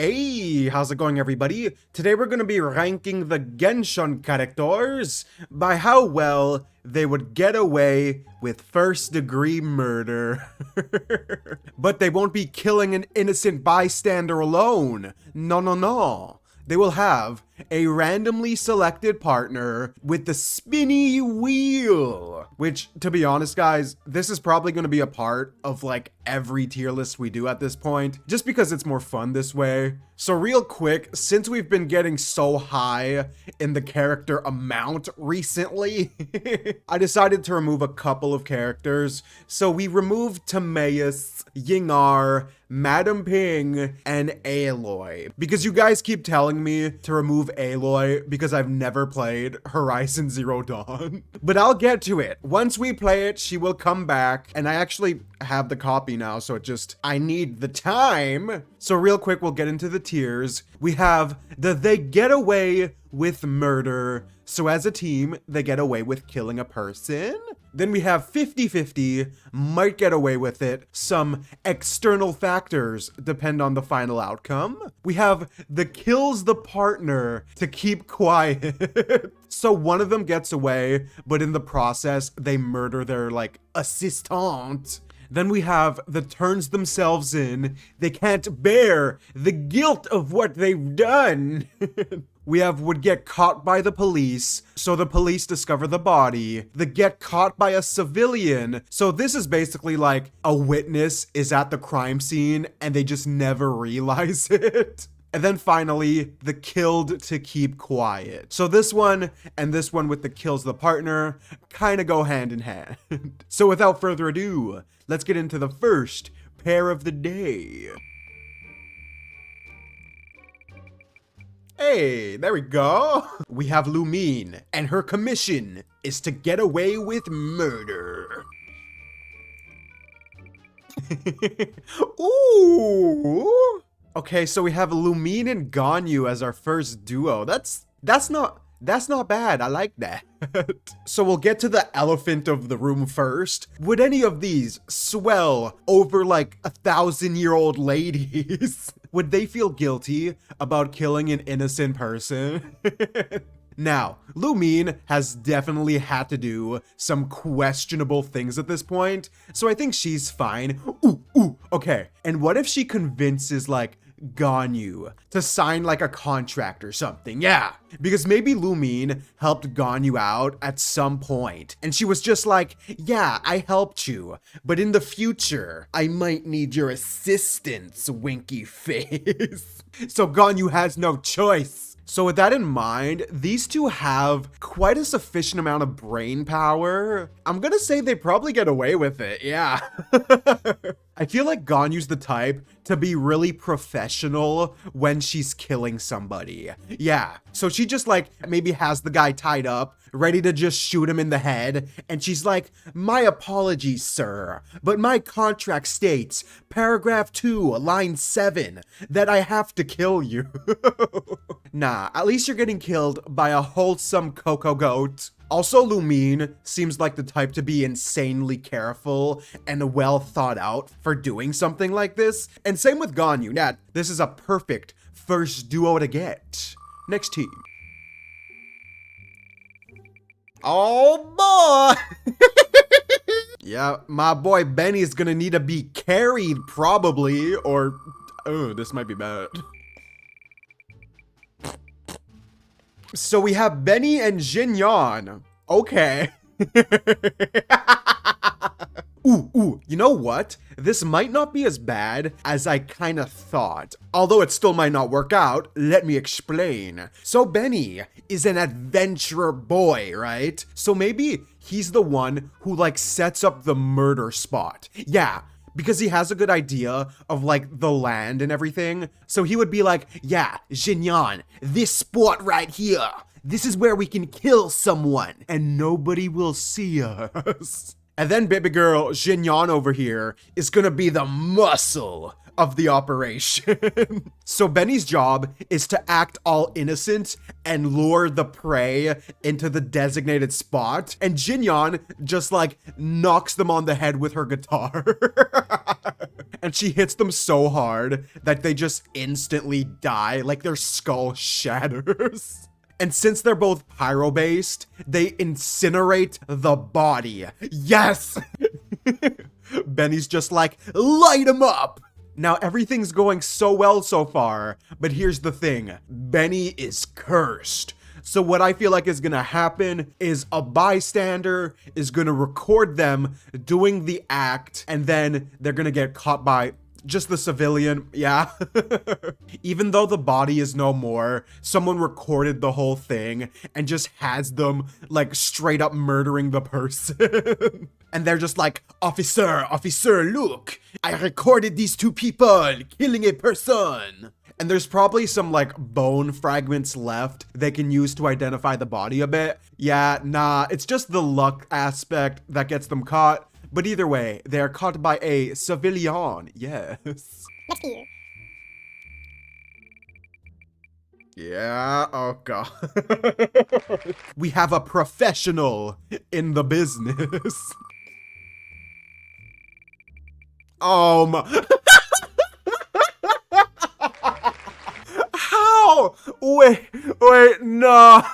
Hey, how's it going everybody? Today we're going to be ranking the Genshin characters by how well they would get away with first degree murder. But they won't be killing an innocent bystander alone. No. They will have a randomly selected partner with the spinny wheel. Which, to be honest guys, this is probably going to be a part of like every tier list we do at this point, just because it's more fun this way. So real quick, since we've been getting so high in the character amount recently, I decided to remove a couple of characters. So we removed Timaeus, Yingar, Madam Ping, and Aloy. Because you guys keep telling me to remove Aloy because I've never played Horizon Zero Dawn. But I'll get to it. Once we play it, she will come back. And I actually have the copy now, so I need the time. So real quick, we'll get into the tiers. We have they get away with murder. So as a team, they get away with killing a person. Then we have 50-50, might get away with it. Some external factors depend on the final outcome. We have the kills the partner to keep quiet. So one of them gets away, but in the process, they murder their assistant. Then we have the turns themselves in. They can't bear the guilt of what they've done. We have would get caught by the police, so the police discover the body. The get caught by a civilian, so this is basically like a witness is at the crime scene and they just never realize it. And then finally, the killed to keep quiet. So this one and this one with the kills the partner kind of go hand in hand. So without further ado, let's get into the first pair of the day. Hey, there we go. We have Lumine, and her commission is to get away with murder. Ooh. Okay, so we have Lumine and Ganyu as our first duo. That's not bad. I like that. So we'll get to the elephant of the room first. Would any of these swell over like 1,000-year-old ladies? Would they feel guilty about killing an innocent person? Now, Lumine has definitely had to do some questionable things at this point, so I think she's fine. Okay. And what if she convinces Ganyu to sign a contract or something? Yeah, because maybe Lumine helped Ganyu out at some point and she was just like, yeah, I helped you, but in the future I might need your assistance, winky face. So Ganyu has no choice. So with that in mind, these two have quite a sufficient amount of brain power. I'm gonna say they probably get away with it, yeah. I feel like Ganyu's the type to be really professional when she's killing somebody. Yeah, so she just maybe has the guy tied up, ready to just shoot him in the head, and she's like, my apologies, sir, but my contract states, paragraph 2, line 7, that I have to kill you. Nah, at least you're getting killed by a wholesome Coco goat. Also, Lumine seems like the type to be insanely careful and well thought out for doing something like this. And same with Ganyu. Yeah, this is a perfect first duo to get. Next team. Oh boy! Yeah, my boy Benny's gonna need to be carried probably, or oh, this might be bad. So we have Bennett and Xinyan. Okay. Ooh, you know what? This might not be as bad as I kind of thought. Although it still might not work out, let me explain. So Benny is an adventurer boy, right? So maybe he's the one who sets up the murder spot. Yeah. Because he has a good idea of the land and everything. So he would be like, yeah, Xinyan, this spot right here. This is where we can kill someone and nobody will see us. And then baby girl Xinyan over here is gonna be the muscle of the operation. So Benny's job is to act all innocent and lure the prey into the designated spot. And Xinyan just knocks them on the head with her guitar. and she hits them so hard that they just instantly die, like their skull shatters. And since they're both pyro-based, they incinerate the body. Yes! Benny's just like, light him up! Now, everything's going so well so far, but here's the thing. Benny is cursed. So what I feel like is gonna happen is a bystander is gonna record them doing the act, and then they're gonna get caught by just the civilian, yeah. Even though the body is no more, someone recorded the whole thing and just has them like straight up murdering the person. And they're just like, officer, look, I recorded these two people killing a person. And there's probably some like bone fragments left they can use to identify the body a bit. Yeah, nah, it's just the luck aspect that gets them caught. But either way, they are caught by a civilian, yes. Next year. Yeah, oh god. We have a professional in the business. How? Wait, no.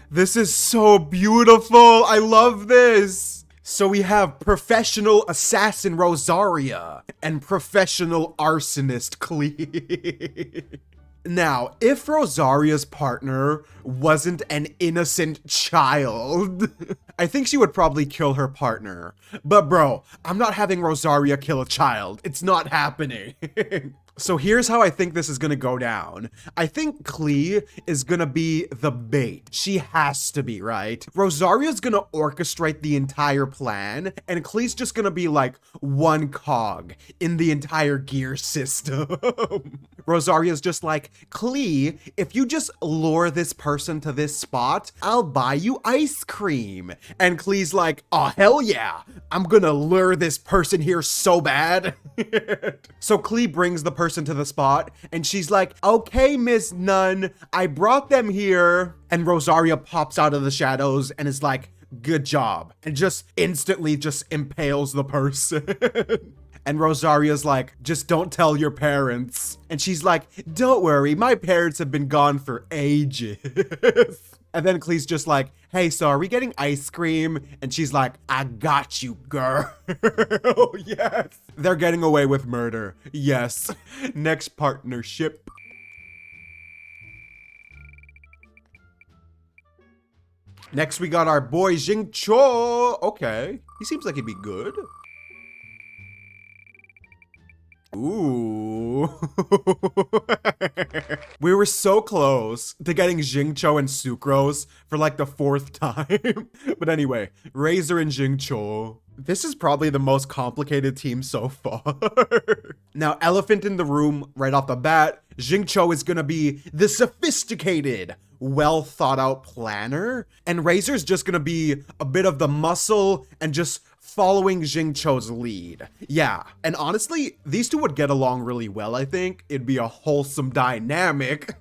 This is so beautiful. I love this. So we have professional assassin Rosaria and professional arsonist Klee. Now, if Rosaria's partner wasn't an innocent child, I think she would probably kill her partner. But bro, I'm not having Rosaria kill a child. It's not happening. So here's how I think this is gonna go down. I think Klee is gonna be the bait. She has to be, right? Rosaria's gonna orchestrate the entire plan, and Klee's just gonna be like one cog in the entire gear system. Rosaria's just like, Klee, if you just lure this person to this spot, I'll buy you ice cream. And Klee's like, oh hell yeah, I'm gonna lure this person here so bad. So Klee brings the person to the spot, and she's like, okay, Miss Nun, I brought them here. And Rosaria pops out of the shadows and is like, good job, and just instantly just impales the person. And Rosaria's like, just don't tell your parents. And she's like, don't worry, my parents have been gone for ages. And then Klee's just like, hey, so are we getting ice cream? And she's like, I got you, girl. Yes. They're getting away with murder. Yes. Next partnership. Next, we got our boy Xingqiu. Okay. He seems like he'd be good. Ooh. We were so close to getting Xingqiu and Sucrose for like the 4th time. But anyway, Razor and Xingqiu. This is probably the most complicated team so far. Now, elephant in the room right off the bat, Xingqiu is gonna be the sophisticated, well thought out planner, and Razor's just gonna be a bit of the muscle and just following Xingqiu's lead. Yeah, and honestly, these two would get along really well, I think. It'd be a wholesome dynamic.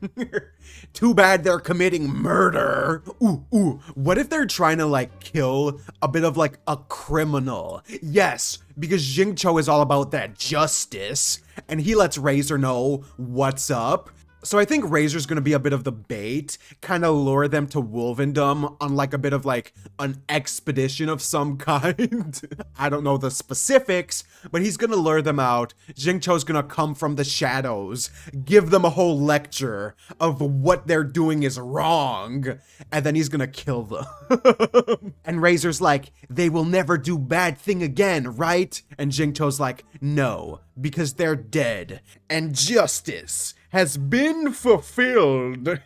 Too bad they're committing murder. Ooh, what if they're trying to like kill a bit of like a criminal? Yes, because Xingqiu is all about that justice, and he lets Razor know what's up. So I think Razor's gonna be a bit of the bait, kind of lure them to Wolvendom on like a bit of like an expedition of some kind. I don't know the specifics, but he's gonna lure them out. Xingqiu's gonna come from the shadows, give them a whole lecture of what they're doing is wrong, and then he's gonna kill them. And Razor's like, they will never do bad thing again, right? And Xingqiu's like, no, because they're dead, and justice has been fulfilled.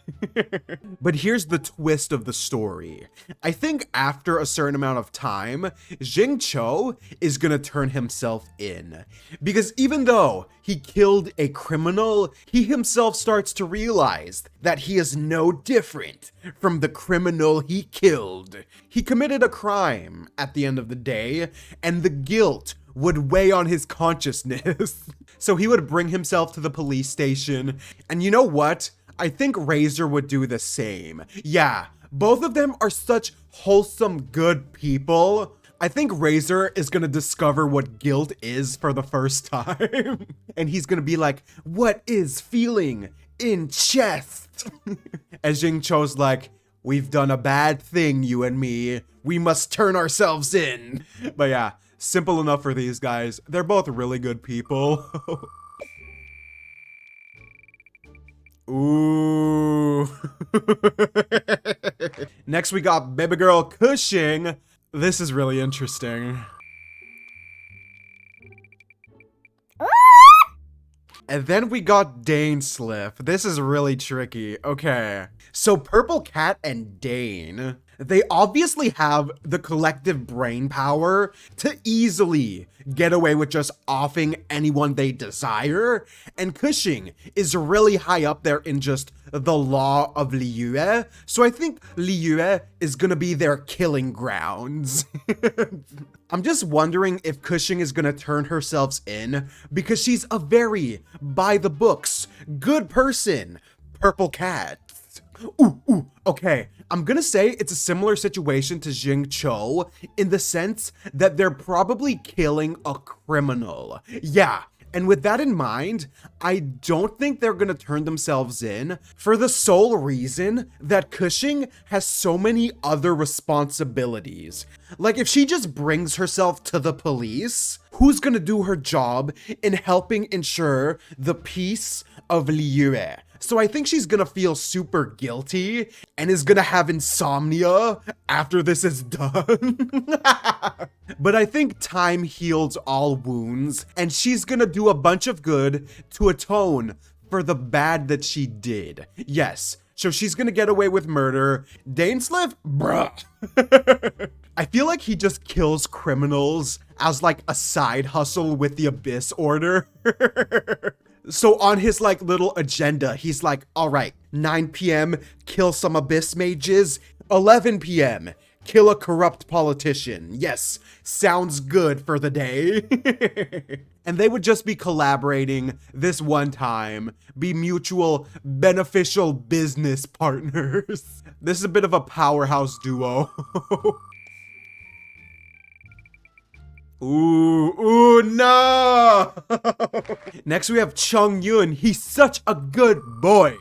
But here's the twist of the story. I think after a certain amount of time, Xingqiu is gonna turn himself in. Because even though he killed a criminal, he himself starts to realize that he is no different from the criminal he killed. He committed a crime at the end of the day, and the guilt would weigh on his consciousness. So he would bring himself to the police station, and you know what? I think Razor would do the same. Yeah, both of them are such wholesome, good people. I think Razor is gonna discover what guilt is for the first time. And he's gonna be like, what is feeling in chest? As Jingcho's like, we've done a bad thing, you and me. We must turn ourselves in. But yeah, simple enough for these guys. They're both really good people. Ooh. Next we got baby girl Keqing. This is really interesting. And then we got Dainsleif. This is really tricky. Okay. So Purple Cat and Dane, they obviously have the collective brain power to easily get away with just offing anyone they desire. And Keqing is really high up there in just the law of Liyue. So I think Liyue is gonna be their killing grounds. I'm just wondering if Keqing is gonna turn herself in because she's a very by the books good person. Purple Cat. Okay. I'm gonna say it's a similar situation to Jingcho in the sense that they're probably killing a criminal. Yeah. And with that in mind, I don't think they're gonna turn themselves in for the sole reason that Keqing has so many other responsibilities. Like if she just brings herself to the police, who's gonna do her job in helping ensure the peace of Liyue? So I think she's gonna feel super guilty and is gonna have insomnia after this is done. But I think time heals all wounds and she's gonna do a bunch of good to atone for the bad that she did. Yes, so she's gonna get away with murder. Dainsleif, bruh. I feel like he just kills criminals as like a side hustle with the Abyss Order. So on his like little agenda, he's like, all right, 9 p.m., kill some Abyss mages. 11 p.m., kill a corrupt politician. Yes, sounds good for the day. And they would just be collaborating this one time, be mutual beneficial business partners. This is a bit of a powerhouse duo. Ooh, no! Next we have Chongyun. He's such a good boy.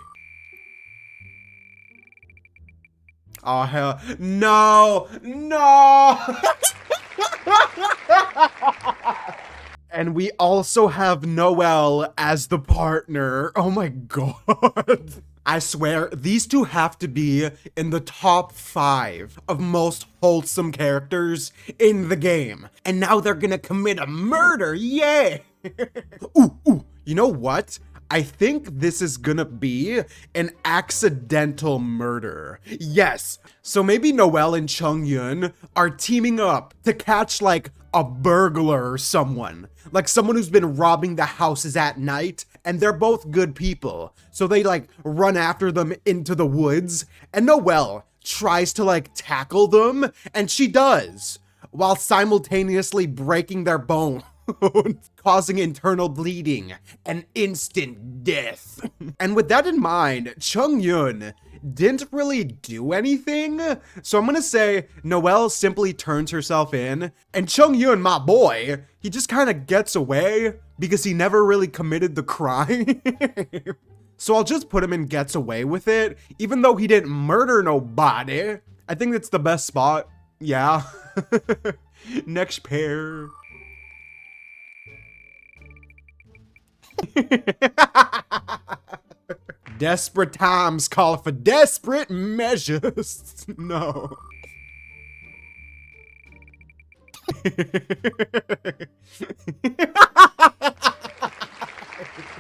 Oh, hell. No! And we also have Noelle as the partner. Oh my god. I swear, these two have to be in the top 5 of most wholesome characters in the game. And now they're gonna commit a murder, yay! Ooh, you know what? I think this is gonna be an accidental murder. Yes, so maybe Noelle and Chongyun are teaming up to catch like a burglar or someone. Like someone who's been robbing the houses at night, and they're both good people. So they like run after them into the woods, and Noelle tries to like tackle them, and she does, while simultaneously breaking their bones, causing internal bleeding and instant death. And with that in mind, Chongyun didn't really do anything, so I'm gonna say Noelle simply turns herself in, and Chongyun, my boy, he just kind of gets away because he never really committed the crime. So I'll just put him in gets away with it, even though he didn't murder nobody. I think that's the best spot. Yeah. Next pair. Desperate times call for desperate measures. No.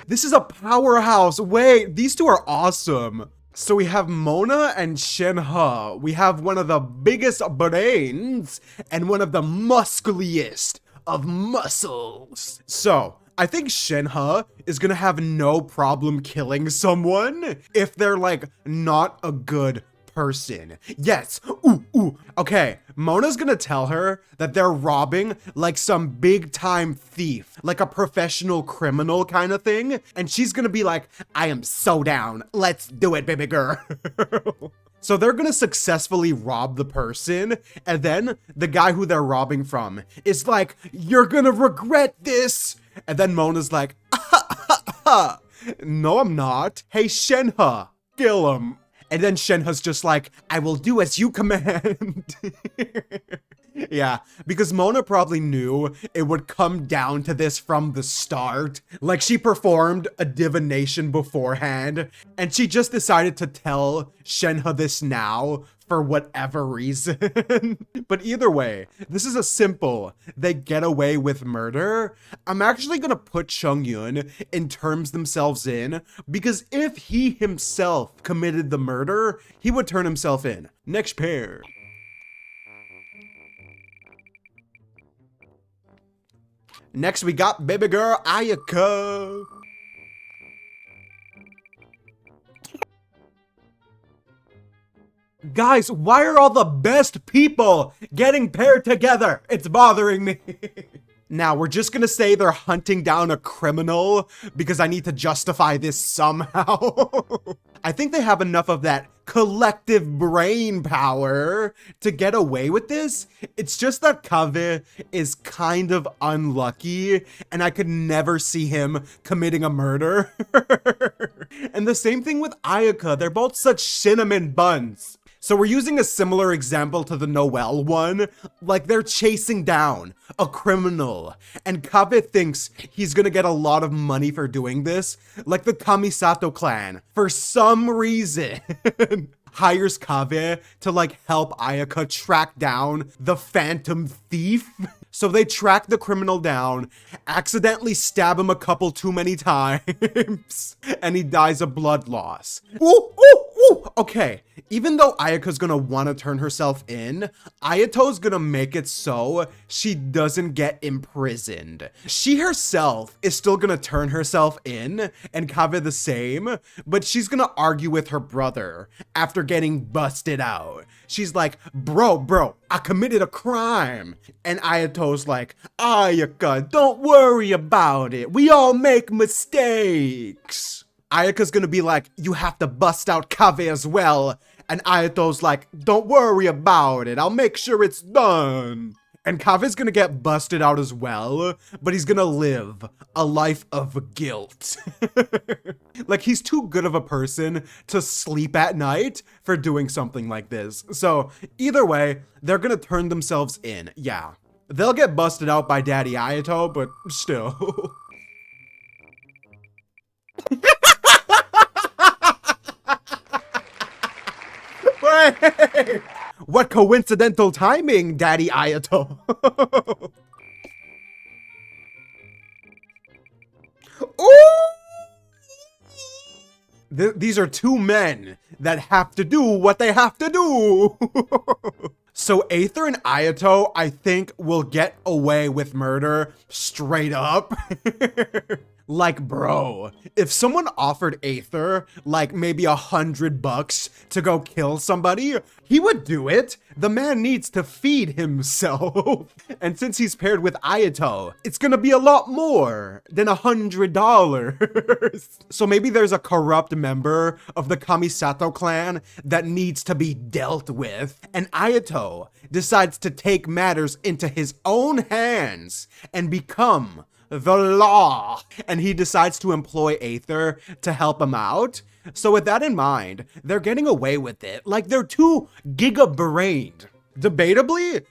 This is a powerhouse. Wait, these two are awesome. So we have Mona and Shenhe. We have one of the biggest brains and one of the muscliest of muscles. So I think Shenhe is gonna have no problem killing someone if they're like not a good person. Yes. Ooh. Okay. Mona's gonna tell her that they're robbing like some big time thief, like a professional criminal kind of thing. And she's gonna be like, I am so down. Let's do it, baby girl. So they're gonna successfully rob the person, and then the guy who they're robbing from is like, "You're gonna regret this!" And then Mona's like, "No, I'm not. Hey, Shenhe, kill him." And then Shenhe's just like, "I will do as you command." Yeah, because Mona probably knew it would come down to this from the start. Like, she performed a divination beforehand, and she just decided to tell Shenhe this now for whatever reason. But either way, this is a simple, they get away with murder. I'm actually gonna put Chongyun in terms themselves in, because if he himself committed the murder, he would turn himself in. Next pair. Next, we got baby girl Ayaka. Guys, why are all the best people getting paired together? It's bothering me. Now, we're just gonna say they're hunting down a criminal because I need to justify this somehow. I think they have enough of that collective brain power to get away with this. It's just that Kaveh is kind of unlucky, and I could never see him committing a murder. And the same thing with Ayaka, they're both such cinnamon buns. So we're using a similar example to the Noelle one, like they're chasing down a criminal, and Kaveh thinks he's gonna get a lot of money for doing this, like the Kamisato clan, for some reason, hires Kaveh to like help Ayaka track down the phantom thief. So they track the criminal down, accidentally stab him a couple too many times, and he dies of blood loss. Ooh, ooh, ooh. Okay, even though Ayaka's gonna wanna turn herself in, Ayato's gonna make it so she doesn't get imprisoned. She herself is still gonna turn herself in, and Kaveh the same, but she's gonna argue with her brother after getting busted out. She's like, bro, I committed a crime. And Ayato's like, Ayaka, don't worry about it. We all make mistakes. Ayaka's gonna be like, you have to bust out Kaveh as well. And Ayato's like, don't worry about it. I'll make sure it's done. And Kaveh's gonna get busted out as well, but he's gonna live a life of guilt. Like, he's too good of a person to sleep at night for doing something like this. So either way, they're gonna turn themselves in. Yeah, they'll get busted out by Daddy Ayato, but still. Wait! What coincidental timing, Daddy Ayato. Ooh! These are two men that have to do what they have to do. So Aether and Ayato, I think, will get away with murder straight up. Like, bro, if someone offered Aether like maybe $100 to go kill somebody, he would do it. The man needs to feed himself. And since he's paired with Ayato, it's gonna be a lot more than $100. So maybe there's a corrupt member of the Kamisato clan that needs to be dealt with, and Ayato decides to take matters into his own hands and become the law, and he decides to employ Aether to help him out. So with that in mind, they're getting away with it. Like, they're too giga-brained. Debatably,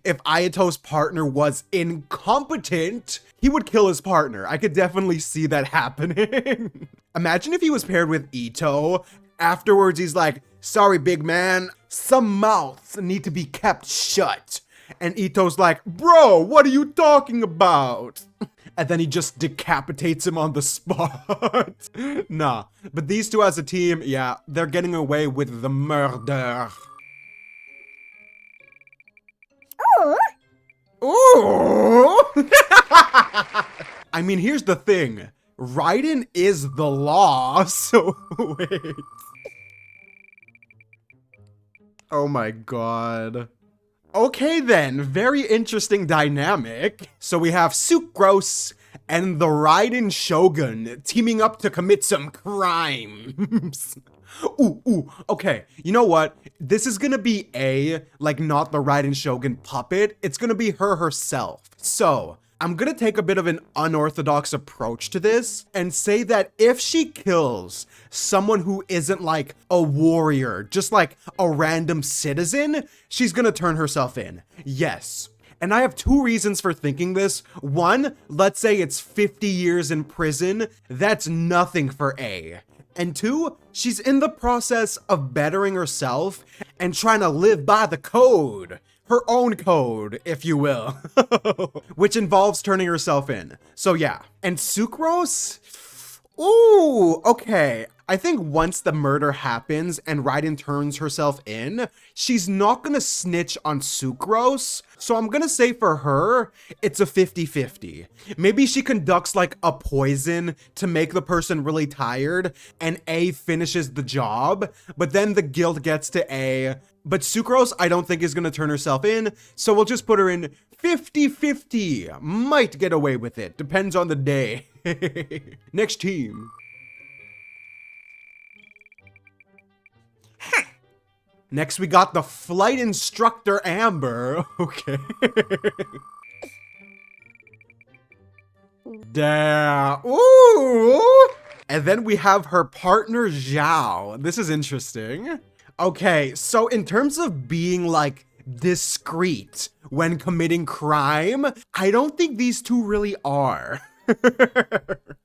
if Ayato's partner was incompetent, he would kill his partner. I could definitely see that happening. Imagine if he was paired with Ito. Afterwards, he's like, sorry, big man, some mouths need to be kept shut. And Ito's like, bro, what are you talking about? And then he just decapitates him on the spot. Nah, but these two as a team, yeah, they're getting away with the murder. Ooh! I mean, here's the thing. Raiden is the law, so wait. Oh my god. Okay then, very interesting dynamic. So we have Sucrose and the Raiden Shogun teaming up to commit some crimes. Ooh, okay. You know what? This is gonna be like not the Raiden Shogun puppet. It's gonna be her herself. So, I'm gonna take a bit of an unorthodox approach to this and say that if she kills someone who isn't like a warrior, just like a random citizen, she's gonna turn herself in. Yes. And I have two reasons for thinking this. One, let's say it's 50 years in prison. That's nothing for A. And two, she's in the process of bettering herself and trying to live by the code. Her own code, if you will. Which involves turning herself in. So yeah. And Sucrose? Ooh, okay. I think once the murder happens and Raiden turns herself in, she's not gonna snitch on Sucrose. So I'm gonna say for her, it's a 50-50. Maybe she conducts like a poison to make the person really tired and A finishes the job, but then the guilt gets to A. But Sucrose, I don't think is gonna turn herself in, so we'll just put her in 50-50. Might get away with it, depends on the day. Next team. Next, we got the flight instructor Amber. Okay. Damn. Ooh. And then we have her partner Zhao. This is interesting. Okay, so in terms of being like discreet when committing crime, I don't think these two really are.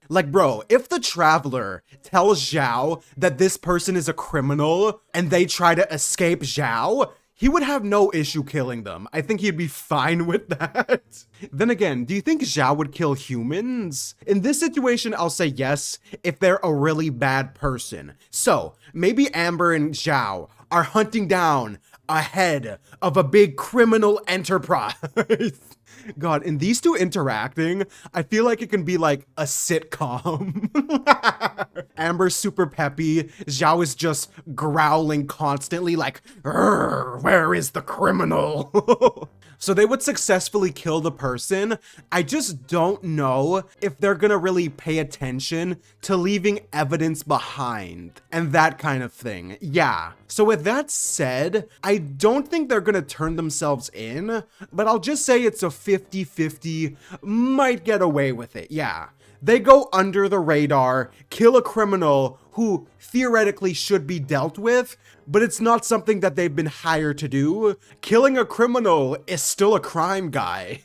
Like, bro, if the Traveler tells Zhao that this person is a criminal and they try to escape Zhao, he would have no issue killing them. I think he'd be fine with that. Then again, do you think Zhao would kill humans? In this situation, I'll say yes, if they're a really bad person. So, maybe Amber and Zhao are hunting down a head of a big criminal enterprise. God, in these two interacting, I feel like it can be like a sitcom. Amber's super peppy. Zhao is just growling constantly like, where is the criminal? So they would successfully kill the person. I just don't know if they're gonna really pay attention to leaving evidence behind and that kind of thing. Yeah. So with that said, I don't think they're gonna turn themselves in, but I'll just say it's a 50-50, might get away with it. Yeah. They go under the radar, kill a criminal who theoretically should be dealt with, but it's not something that they've been hired to do. Killing a criminal is still a crime, guy.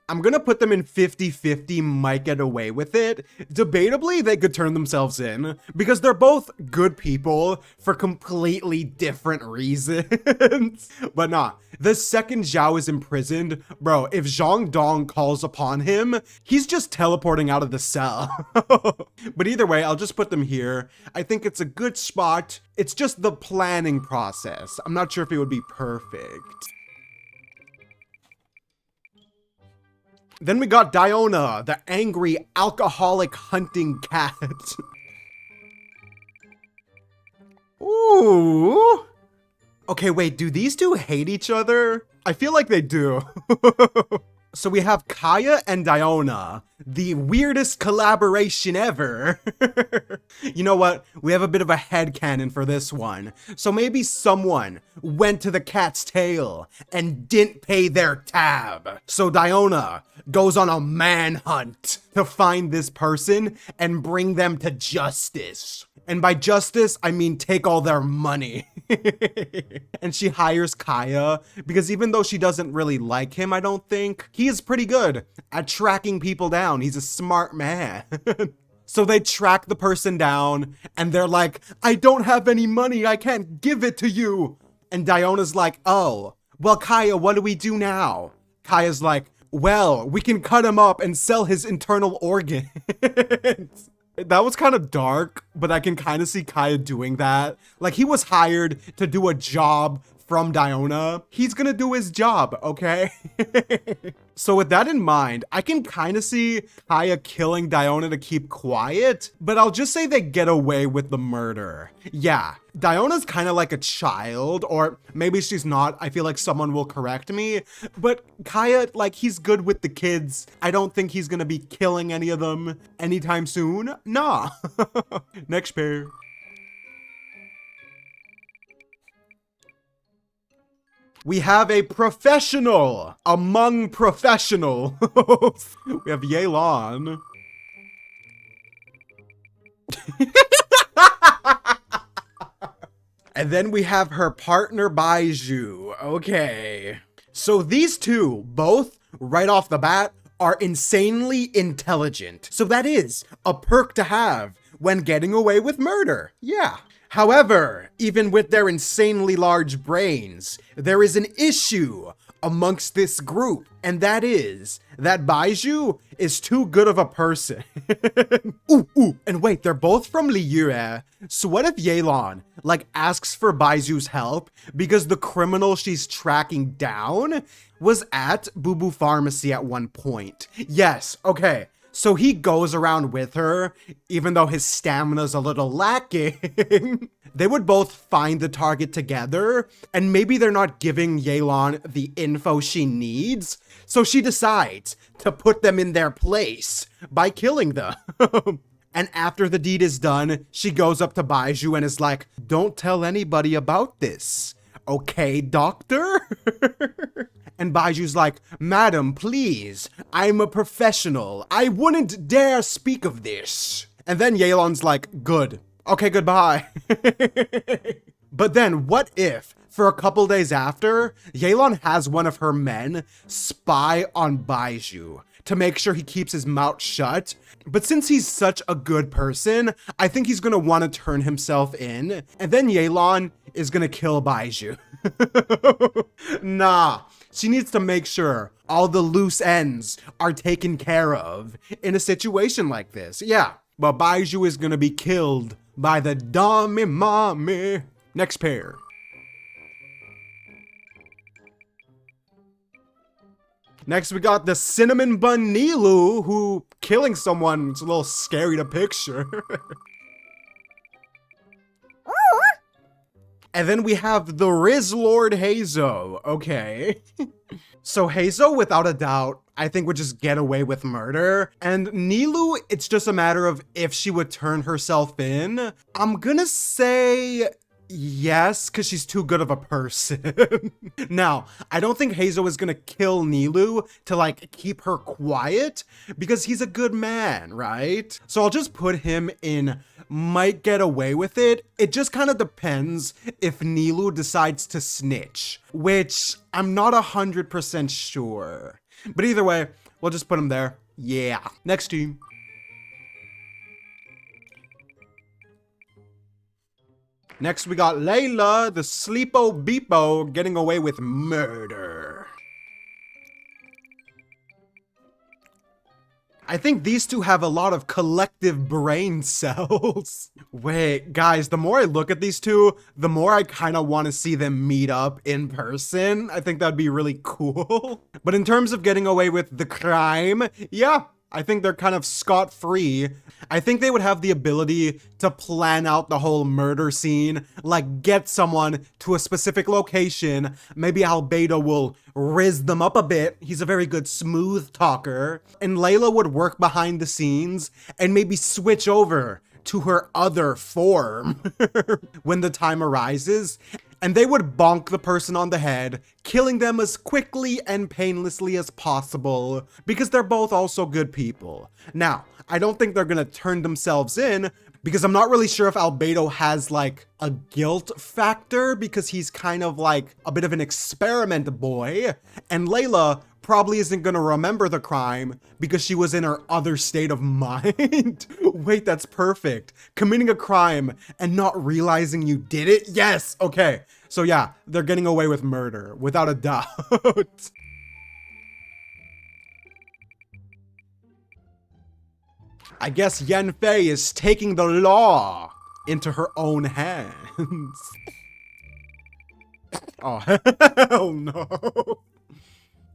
I'm gonna put them in 50-50, might get away with it. Debatably, they could turn themselves in, because they're both good people for completely different reasons. But nah, the second Zhao is imprisoned, bro, if Zhang Dong calls upon him, he's just teleporting out of the cell. But either way, I'll just put them here. I think it's a good spot. It's just the planning process. I'm not sure if it would be perfect. Then we got Diona, the angry alcoholic hunting cat. Ooh. Okay, wait, do these two hate each other? I feel like they do. So we have Kaeya and Diona, the weirdest collaboration ever. You know what? We have a bit of a headcanon for this one. So maybe someone went to the cat's tail and didn't pay their tab. So Diona goes on a manhunt to find this person and bring them to justice. And by justice, I mean take all their money. And she hires Kaeya because even though she doesn't really like him, I don't think, he is pretty good at tracking people down. He's a smart man. So they track the person down and they're like, I don't have any money. I can't give it to you. And Diona's like, oh, well, Kaeya, what do we do now? Kaya's like, well, we can cut him up and sell his internal organs. That was kind of dark, but I can kind of see Kaeya doing that. Like, he was hired to do a job from Diona, he's gonna do his job, okay? So with that in mind, I can kind of see Kaeya killing Diona to keep quiet, but I'll just say they get away with the murder. Yeah, Diona's kind of like a child, or maybe she's not. I feel like someone will correct me, but Kaeya, like, he's good with the kids. I don't think he's gonna be killing any of them anytime soon. Nah. Next pair. We have a professional among professionals. We have Yelan. And then we have her partner Baizhu. Okay. So these two, both right off the bat, are insanely intelligent. So that is a perk to have when getting away with murder. Yeah. However, even with their insanely large brains, there is an issue amongst this group, and that is that Baizhu is too good of a person. And wait, they're both from Liyue. So what if Yelan, like, asks for Baizhu's help because the criminal she's tracking down was at Boo Boo Pharmacy at one point? Yes, okay. So he goes around with her, even though his stamina's a little lacking. They would both find the target together, and maybe they're not giving Yelan the info she needs, so she decides to put them in their place by killing them. And after the deed is done, she goes up to Baizhu and is like, "Don't tell anybody about this. Okay, doctor?" And Baiju's like, "Madam, please, I'm a professional. I wouldn't dare speak of this." And then Yelan's like, "Good. Okay, goodbye." But then what if, for a couple days after, Yelan has one of her men spy on Baizhu to make sure he keeps his mouth shut? But since he's such a good person, I think he's gonna want to turn himself in, and then Yelan is gonna kill Baizhu. Nah. She needs to make sure all the loose ends are taken care of in a situation like this. Yeah, but Baizhu is gonna be killed by the dummy mommy. Next pair. Next, we got the cinnamon bun Nilou, who killing someone is a little scary to picture. And then we have the Riz Lord Heizou. Okay. So Heizou, without a doubt, I think would just get away with murder. And Nilou, it's just a matter of if she would turn herself in. I'm gonna say yes, because she's too good of a person. Now, I don't think Heizou is gonna kill Nilou to, like, keep her quiet, because he's a good man, right? So I'll just put him in might get away with it. It just kind of depends if Nilou decides to snitch, which I'm not 100% sure. But either way, we'll just put him there. Yeah. Next team. Next, we got Layla, the Sleepo Beepo, getting away with murder. I think these two have a lot of collective brain cells. Wait, guys, the more I look at these two, the more I kind of want to see them meet up in person. I think that'd be really cool. But in terms of getting away with the crime, yeah, I think they're kind of scot-free. I think they would have the ability to plan out the whole murder scene, like get someone to a specific location. Maybe Albedo will rizz them up a bit. He's a very good smooth talker. And Layla would work behind the scenes and maybe switch over to her other form when the time arises. And they would bonk the person on the head, killing them as quickly and painlessly as possible, because they're both also good people. Now, I don't think they're gonna turn themselves in, because I'm not really sure if Albedo has, like, a guilt factor, because he's kind of like a bit of an experiment boy, and Layla probably isn't gonna remember the crime because she was in her other state of mind. Wait, that's perfect. Committing a crime and not realizing you did it? Yes, okay. So yeah, they're getting away with murder, without a doubt. I guess Yanfei is taking the law into her own hands. Oh, hell no.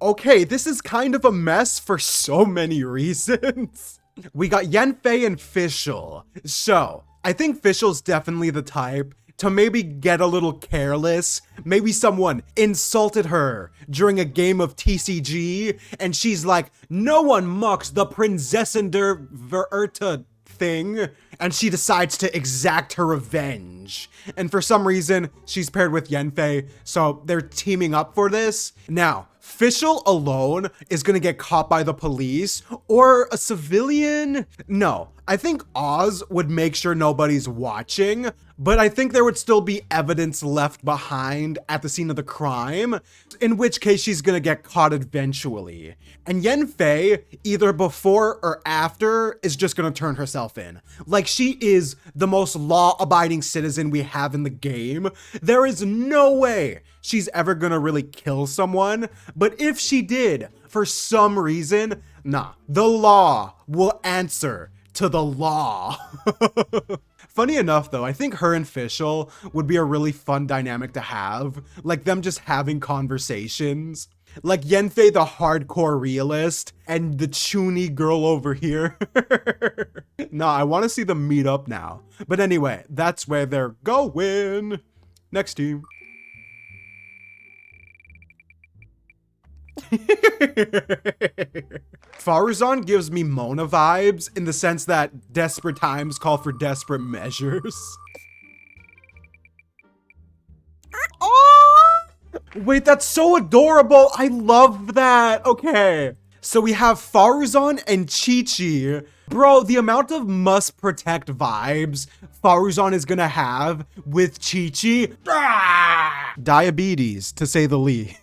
Okay, this is kind of a mess for so many reasons. We got Yanfei and Fischl. So, I think Fischl's definitely the type to maybe get a little careless. Maybe someone insulted her during a game of TCG, and she's like, no one mocks the Prinzessin der Verurta thing, and she decides to exact her revenge. And for some reason, she's paired with Yanfei, so they're teaming up for this. Now, Fischl alone is gonna get caught by the police, or a civilian? No, I think Oz would make sure nobody's watching, but I think there would still be evidence left behind at the scene of the crime, in which case she's gonna get caught eventually. And Yanfei, either before or after, is just gonna turn herself in. Like, she is the most law-abiding citizen we have in the game. There is no way she's ever gonna really kill someone, but if she did, for some reason, nah, the law will answer to the law. Funny enough though, I think her and Fischl would be a really fun dynamic to have, like them just having conversations. Like Yanfei the hardcore realist, and the chuny girl over here. Nah, I want to see them meet up now. But anyway, that's where they're going. Next team. Faruzan gives me Mona vibes in the sense that desperate times call for desperate measures. Oh! Wait, that's so adorable. I love that. Okay. So we have Faruzan and Qiqi. Bro, the amount of must protect vibes Faruzan is gonna have with Qiqi. Diabetes, to say the least.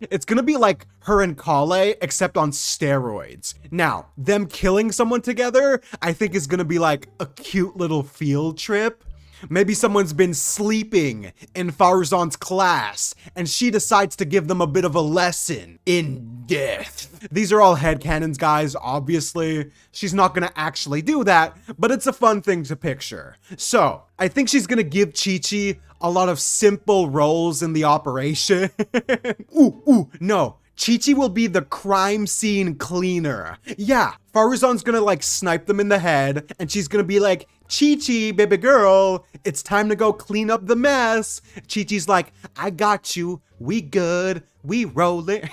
It's gonna be like her and Collei, except on steroids. Now, them killing someone together, I think is gonna be like a cute little field trip. Maybe someone's been sleeping in Faruzan's class, and she decides to give them a bit of a lesson in death. These are all headcanons, guys, obviously. She's not gonna actually do that, but it's a fun thing to picture. So, I think she's gonna give Qiqi a lot of simple roles in the operation. No. Qiqi will be the crime scene cleaner. Yeah, Faruzan's gonna like snipe them in the head, and she's gonna be like, Qiqi, baby girl, it's time to go clean up the mess. Qiqi's like, I got you, we good, we rolling.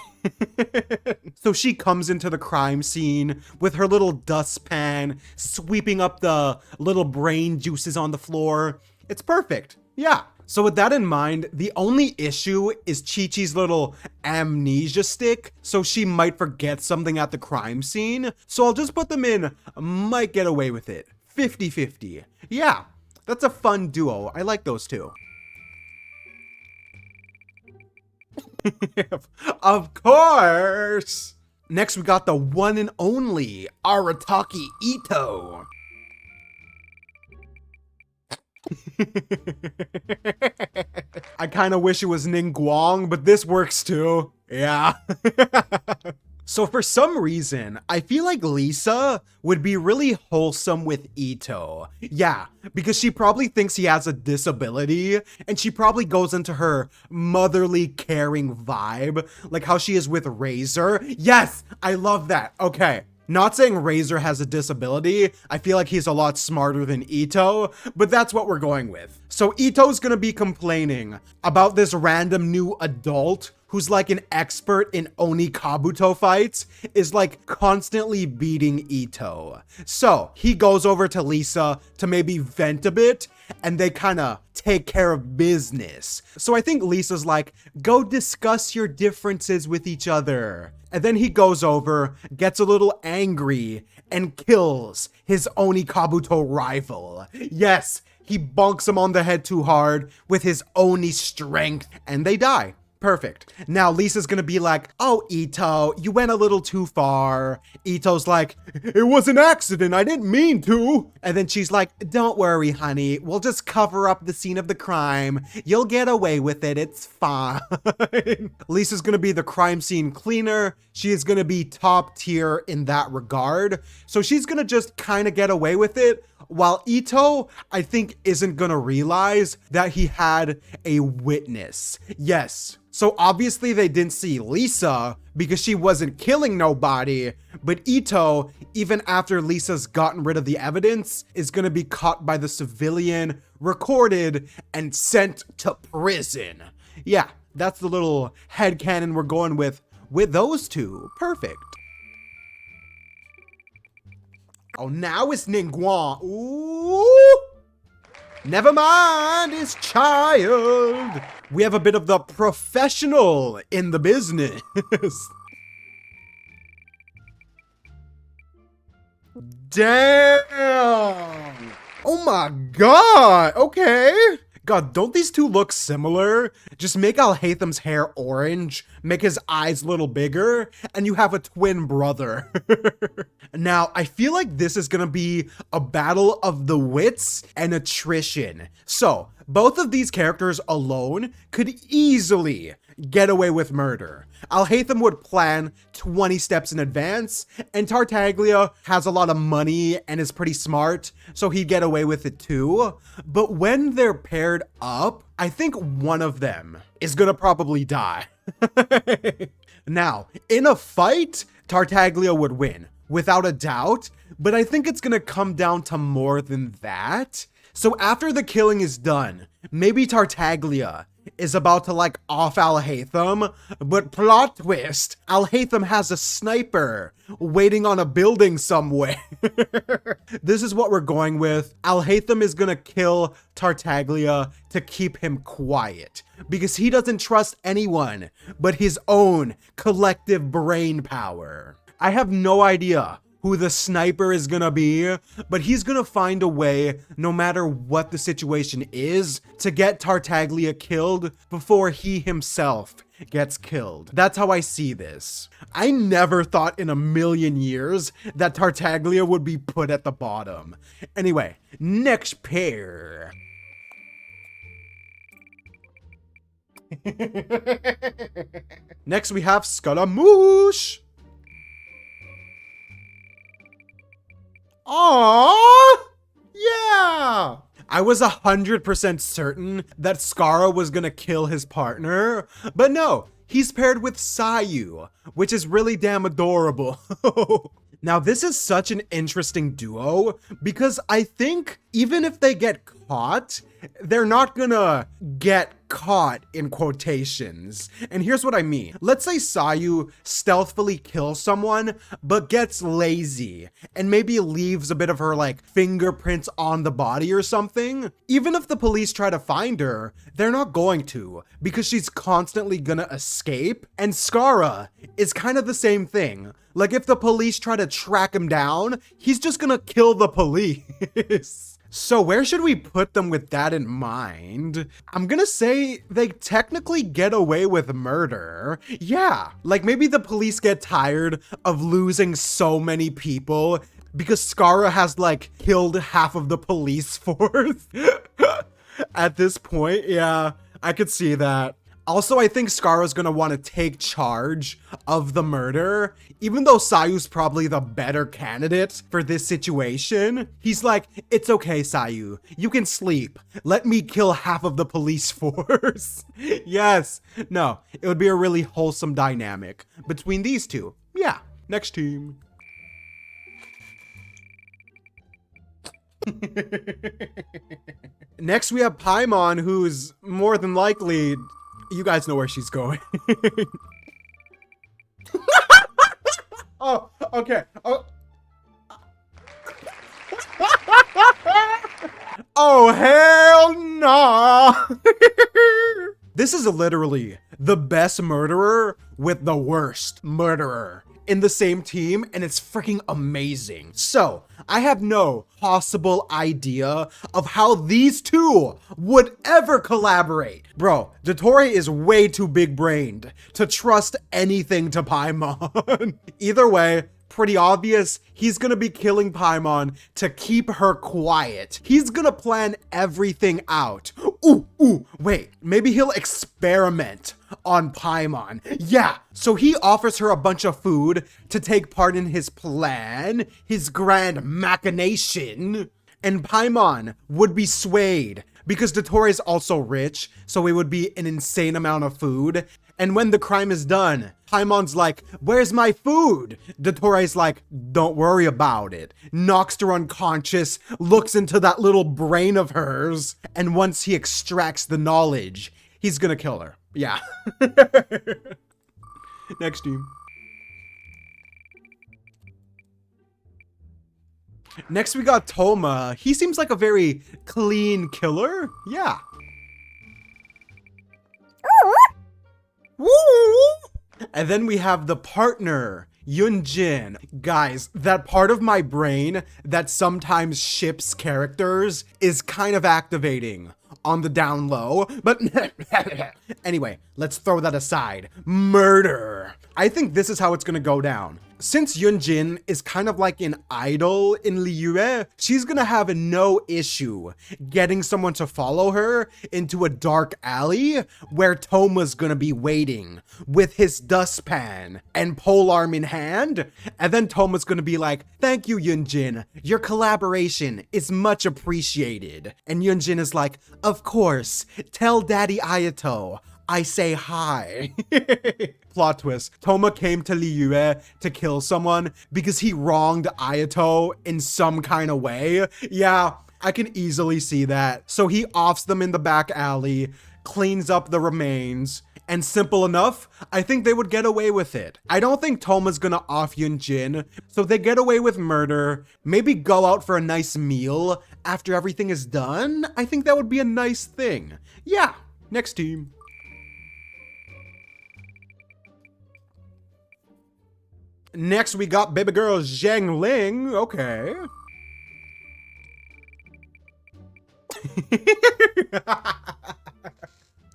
So she comes into the crime scene with her little dustpan, sweeping up the little brain juices on the floor. It's perfect, yeah. So with that in mind, the only issue is Qiqi's little amnesia stick, so she might forget something at the crime scene. So I'll just put them in, might get away with it. 50-50. Yeah, that's a fun duo. I like those two. Of course! Next we got the one and only Arataki Itto. I kind of wish it was Ningguang, but this works too. Yeah. So for some reason, I feel like Lisa would be really wholesome with Itto. Yeah, because she probably thinks he has a disability, and she probably goes into her motherly caring vibe, like how she is with Razor. Yes, I love that. Okay. Not saying Razor has a disability, I feel like he's a lot smarter than Itto, but that's what we're going with. So Itto's gonna be complaining about this random new adult who's like an expert in Oni Kabuto fights, is like constantly beating Itto. So he goes over to Lisa to maybe vent a bit, and they kind of take care of business. So I think Lisa's like, go discuss your differences with each other. And then he goes over, gets a little angry, and kills his Oni Kabuto rival. Yes, he bonks him on the head too hard with his Oni strength, and they die. Perfect. Now Lisa's gonna be like, oh, Ito, you went a little too far. Ito's like, it was an accident, I didn't mean to. And then she's like, don't worry, honey. We'll just cover up the scene of the crime. You'll get away with it, it's fine. Lisa's gonna be the crime scene cleaner. She is gonna be top tier in that regard. So she's gonna just kind of get away with it, while Ito, I think, isn't gonna realize that he had a witness. Yes. So obviously they didn't see Lisa because she wasn't killing nobody, but Ito, even after Lisa's gotten rid of the evidence, is gonna be caught by the civilian, recorded, and sent to prison. Yeah, that's the little headcanon we're going with those two. Perfect. Oh, now it's Ningguang. Ooh! Never mind, it's child. We have a bit of the professional in the business. Damn. Oh my god. Okay. God, don't these two look similar? Just make Alhaitham's hair orange, make his eyes a little bigger, and you have a twin brother. Now, I feel like this is gonna be a battle of the wits and attrition. So, both of these characters alone could easily get away with murder. Alhaitham would plan 20 steps in advance, and Tartaglia has a lot of money and is pretty smart, so he'd get away with it too. But when they're paired up, I think one of them is gonna probably die. Now, in a fight, Tartaglia would win, without a doubt, but I think it's gonna come down to more than that. So after the killing is done, maybe Tartaglia is about to like off Alhaitham, but plot twist, Alhaitham has a sniper waiting on a building somewhere. This is what we're going with. Alhaitham is gonna kill Tartaglia to keep him quiet because he doesn't trust anyone but his own collective brain power. I have no idea who the sniper is gonna be, but he's gonna find a way, no matter what the situation is, to get Tartaglia killed before he himself gets killed. That's how I see this. I never thought in a million years that Tartaglia would be put at the bottom. Anyway, next pair. Next we have Scaramouche. Aww! Yeah! I was 100% certain that Scara was gonna kill his partner, but no, he's paired with Sayu, which is really damn adorable. Now, this is such an interesting duo because I think even if they get caught, they're not gonna get caught in quotations. And here's what I mean. Let's say Sayu stealthily kills someone, but gets lazy and maybe leaves a bit of her like fingerprints on the body or something. Even if the police try to find her, they're not going to because she's constantly gonna escape. And Scara is kind of the same thing. Like if the police try to track him down, he's just gonna kill the police. So where should we put them with that in mind? I'm gonna say they technically get away with murder. Yeah, like maybe the police get tired of losing so many people because Scara has like killed half of the police force. At this point, yeah, I could see that. Also, I think Scara's gonna want to take charge of the murder, even though Sayu's probably the better candidate for this situation. He's like, it's okay, Sayu, you can sleep. Let me kill half of the police force. Yes, no, it would be a really wholesome dynamic between these two. Yeah, next team. Next, we have Paimon, who's more than likely... You guys know where she's going. Oh, okay. Oh. Oh, hell no. This is literally the best murderer with the worst murderer in the same team, and it's freaking amazing. So, I have no possible idea of how these two would ever collaborate. Bro, Dottore is way too big-brained to trust anything to Paimon. Either way, pretty obvious, he's gonna be killing Paimon to keep her quiet. He's gonna plan everything out. Wait, maybe he'll experiment on Paimon. Yeah, so he offers her a bunch of food to take part in his plan, his grand machination, and Paimon would be swayed because Dottore is also rich, so it would be an insane amount of food. And when the crime is done, Paimon's like, where's my food? Dottore's like, don't worry about it. Knocks her unconscious, looks into that little brain of hers, and once he extracts the knowledge, he's gonna kill her. Yeah. Next team. Next we got Thoma. He seems like a very clean killer. Yeah. And then we have the partner, Yun Jin. Guys, that part of my brain that sometimes ships characters is kind of activating on the down low, but anyway, let's throw that aside. Murder. I think this is how it's gonna go down. Since Yun Jin is kind of like an idol in Liyue, she's gonna have no issue getting someone to follow her into a dark alley where Thoma's gonna be waiting with his dustpan and polearm in hand. And then Thoma's gonna be like, thank you, Yun Jin. Your collaboration is much appreciated. And Yun Jin is like, of course, tell Daddy Ayato I say hi. Plot twist. Thoma came to Liyue to kill someone because he wronged Ayato in some kind of way. Yeah, I can easily see that. So he offs them in the back alley, cleans up the remains, and simple enough, I think they would get away with it. I don't think Thoma's gonna off Yun Jin, so they get away with murder, maybe go out for a nice meal after everything is done. I think that would be a nice thing. Yeah, next team. Next, we got baby girl Xiangling. Okay.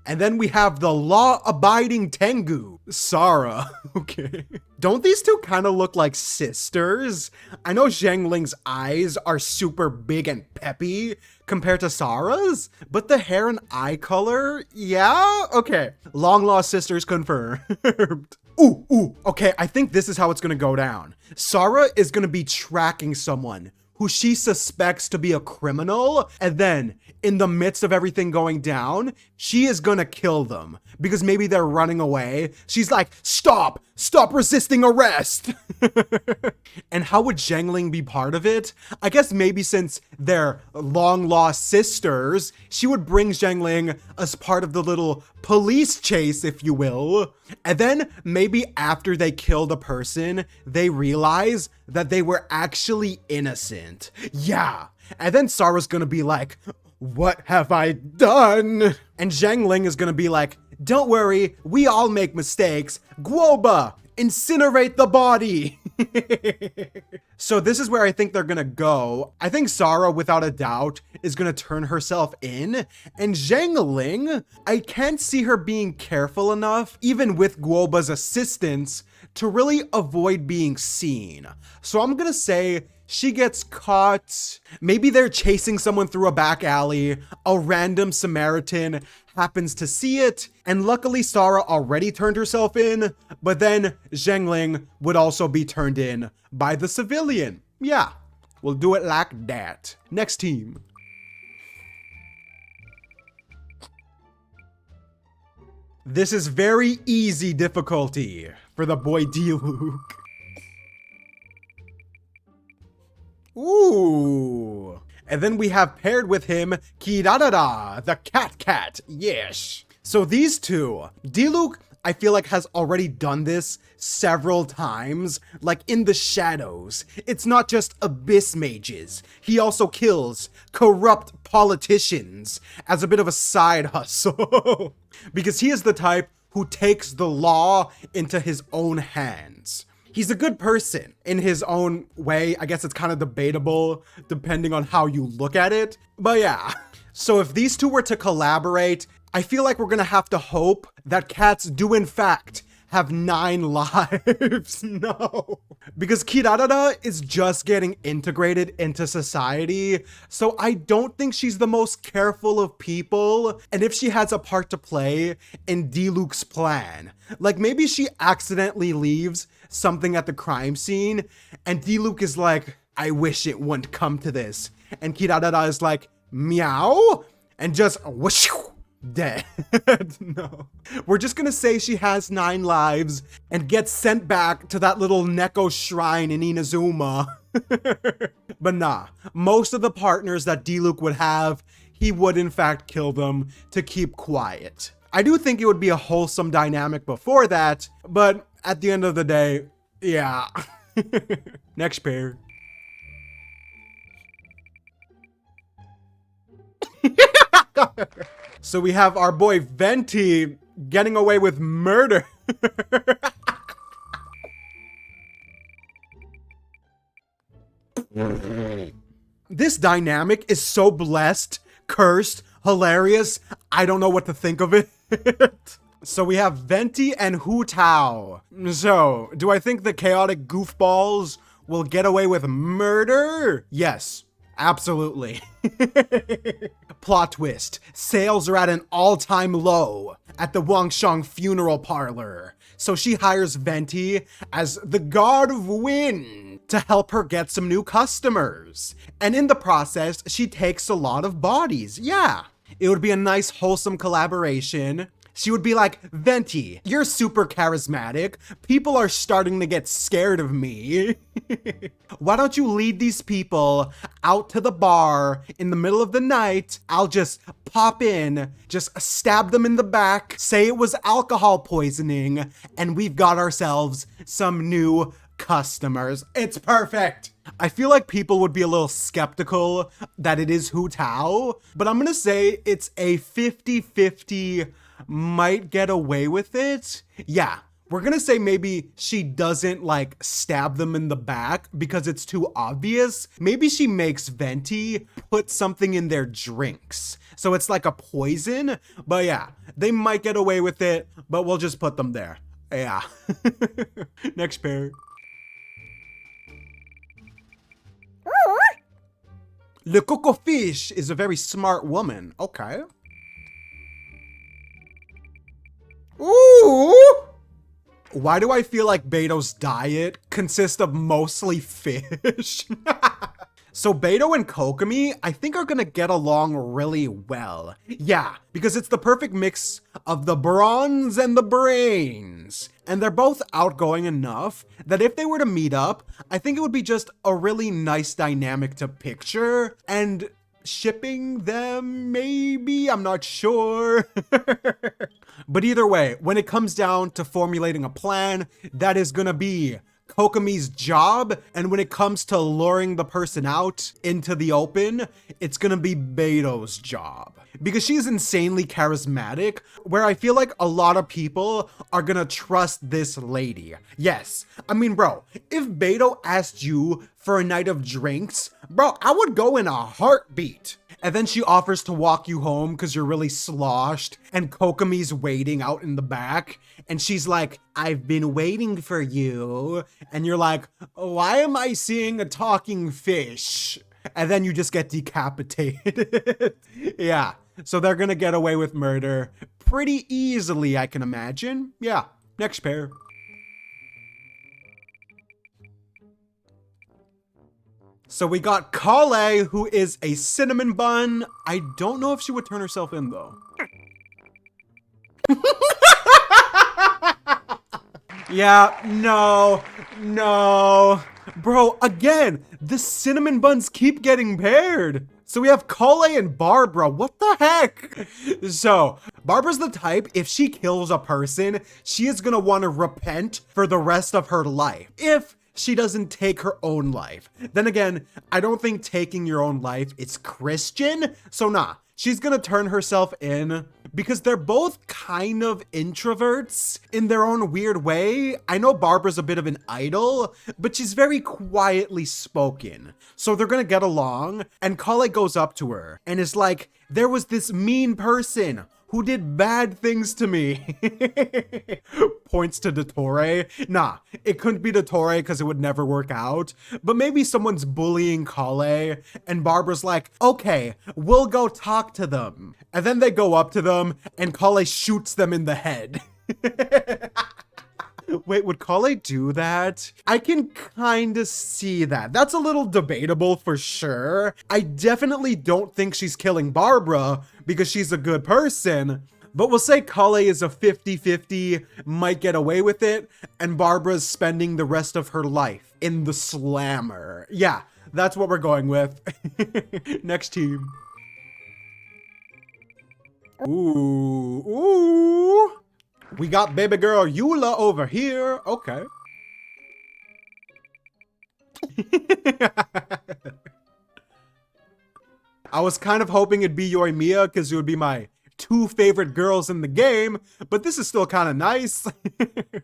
And then we have the law-abiding Tengu, Sarah. Okay. Don't these two kind of look like sisters? I know Xiangling's eyes are super big and peppy compared to Sarah's, but the hair and eye color, yeah? Okay. Long-lost sisters confirmed. Okay, I think this is how it's gonna go down. Sarah is gonna be tracking someone who she suspects to be a criminal, and then, in the midst of everything going down, she is gonna kill them, because maybe they're running away. She's like, stop resisting arrest! And how would Xiangling be part of it? I guess maybe since they're long-lost sisters, she would bring Xiangling as part of the little police chase, if you will. And then, maybe after they kill the person, they realize that they were actually innocent. Yeah. And then Sarah's gonna be like, what have I done? And Xiangling is gonna be like, don't worry, we all make mistakes. Guoba, incinerate the body. So this is where I think they're gonna go. I think Sarah, without a doubt, is gonna turn herself in. And Xiangling, I can't see her being careful enough, even with Guoba's assistance, to really avoid being seen. So I'm gonna say she gets caught. Maybe they're chasing someone through a back alley. A random Samaritan happens to see it, and luckily Sarah already turned herself in, but then Xiangling would also be turned in by the civilian. Yeah, we'll do it like that. Next team. This is very easy difficulty for the boy Diluc. Ooh. And then we have paired with him Kirara, the cat. Yes. So these two, Diluc, I feel like has already done this several times, like in the shadows. It's not just abyss mages. He also kills corrupt politicians as a bit of a side hustle. Because he is the type who takes the law into his own hands. He's a good person in his own way. I guess it's kind of debatable depending on how you look at it. But yeah. So if these two were to collaborate, I feel like we're gonna have to hope that cats do in fact have 9 lives. No. Because Kirara is just getting integrated into society, so I don't think she's the most careful of people, and if she has a part to play in Diluc's plan, like maybe she accidentally leaves something at the crime scene, and Diluc is like, I wish it wouldn't come to this, and Kirara is like, meow, and just whoosh, dead. No. We're just gonna say she has 9 lives and gets sent back to that little Neko shrine in Inazuma. But nah, most of the partners that Diluc would have, he would in fact kill them to keep quiet. I do think it would be a wholesome dynamic before that, but at the end of the day, yeah. Next pair. So we have our boy Venti getting away with murder. This dynamic is so blessed, cursed, hilarious. I don't know what to think of it. So we have Venti and Hu Tao. So, do I think the chaotic goofballs will get away with murder? Yes. Absolutely. Plot twist. Sales are at an all-time low at the Wangshang funeral parlor. So she hires Venti as the god of wind to help her get some new customers. And in the process, she takes a lot of bodies. Yeah. It would be a nice wholesome collaboration. She would be like, Venti, you're super charismatic. People are starting to get scared of me. Why don't you lead these people out to the bar in the middle of the night? I'll just pop in, just stab them in the back, say it was alcohol poisoning, and we've got ourselves some new customers. It's perfect. I feel like people would be a little skeptical that it is Hu Tao, but I'm gonna say it's a 50-50 might get away with it. Yeah, we're gonna say maybe she doesn't like stab them in the back because it's too obvious. Maybe she makes Venti put something in their drinks. So it's like a poison, but yeah, they might get away with it, but we'll just put them there. Yeah. Next pair. Le Coco Fish is a very smart woman. Okay. Ooh! Why do I feel like Beidou's diet consists of mostly fish? So Beidou and Kokomi, I think, are gonna get along really well. Yeah, because it's the perfect mix of the bronze and the brains. And they're both outgoing enough that if they were to meet up, I think it would be just a really nice dynamic to picture. And shipping them, maybe? I'm not sure. But either way, when it comes down to formulating a plan, that is gonna be Kokomi's job, and when it comes to luring the person out into the open, it's gonna be Beidou's job. Because she's insanely charismatic, where I feel like a lot of people are gonna trust this lady. Yes, I mean, bro, if Beidou asked you for a night of drinks, bro, I would go in a heartbeat. And then she offers to walk you home because you're really sloshed, and Kokomi's waiting out in the back, and she's like, I've been waiting for you. And you're like, why am I seeing a talking fish? And then you just get decapitated. Yeah, so they're gonna get away with murder pretty easily, I can imagine. Yeah, next pair. So we got Collei, who is a cinnamon bun. I don't know if she would turn herself in, though. Yeah, no. Bro, again, the cinnamon buns keep getting paired. So we have Collei and Barbara. What the heck? So, Barbara's the type, if she kills a person, she is gonna want to repent for the rest of her life. If she doesn't take her own life. Then again, I don't think taking your own life is Christian, so nah. She's gonna turn herself in because they're both kind of introverts in their own weird way. I know Barbara's a bit of an idol, but she's very quietly spoken. So they're gonna get along, and Collei goes up to her and is like, there was this mean person who did bad things to me. Points to Dottore. Nah, it couldn't be Dottore because it would never work out. But maybe someone's bullying Collei, and Barbara's like, okay, we'll go talk to them. And then they go up to them, and Collei shoots them in the head. Wait, would Collei do that? I can kind of see that. That's a little debatable for sure. I definitely don't think she's killing Barbara because she's a good person, but we'll say Collei is a 50-50, might get away with it, and Barbara's spending the rest of her life in the slammer. Yeah, that's what we're going with. Next team. Ooh. We got baby girl Eula over here. Okay. I was kind of hoping it'd be Yoimiya because it would be my 2 favorite girls in the game, but this is still kind of nice.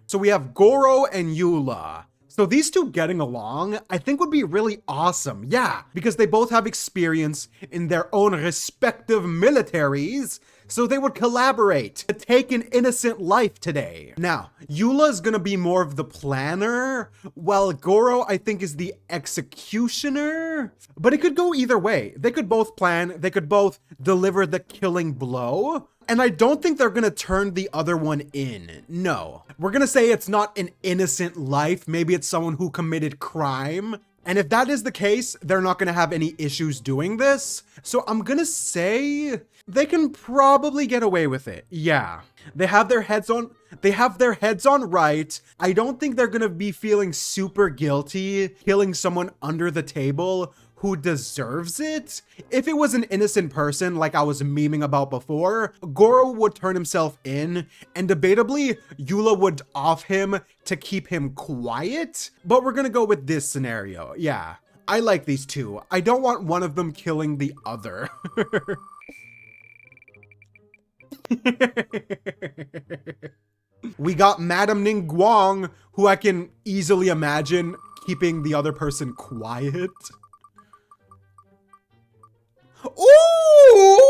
So we have Gorou and Eula. So these two getting along, I think would be really awesome. Yeah, because they both have experience in their own respective militaries, so they would collaborate to take an innocent life today. Now, Eula is gonna be more of the planner, while Gorou, I think, is the executioner. But it could go either way. They could both plan, they could both deliver the killing blow. And I don't think they're gonna turn the other one in. No. We're gonna say it's not an innocent life. Maybe it's someone who committed crime. And if that is the case, they're not gonna have any issues doing this. So I'm gonna say they can probably get away with it. Yeah. They have their heads on right. I don't think they're gonna be feeling super guilty killing someone under the table who deserves it. If it was an innocent person like I was memeing about before, Gorou would turn himself in, and debatably, Eula would off him to keep him quiet. But we're gonna go with this scenario. Yeah, I like these two. I don't want one of them killing the other. We got Madame Ningguang, who I can easily imagine keeping the other person quiet. Ooh!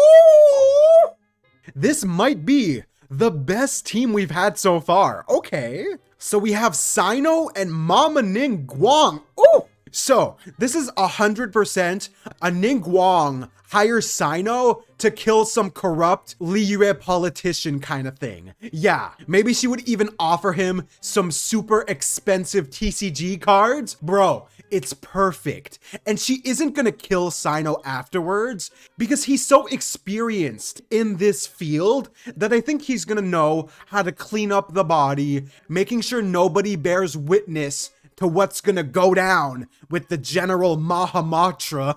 This might be the best team we've had so far. Okay. So we have Cyno and Mama Ningguang. Ooh! So this is 100% a Ningguang hires Cyno to kill some corrupt Liyue politician kind of thing. Yeah, maybe she would even offer him some super expensive TCG cards. Bro, it's perfect. And she isn't gonna kill Cyno afterwards because he's so experienced in this field that I think he's gonna know how to clean up the body, making sure nobody bears witness to what's gonna go down with the General Mahamatra.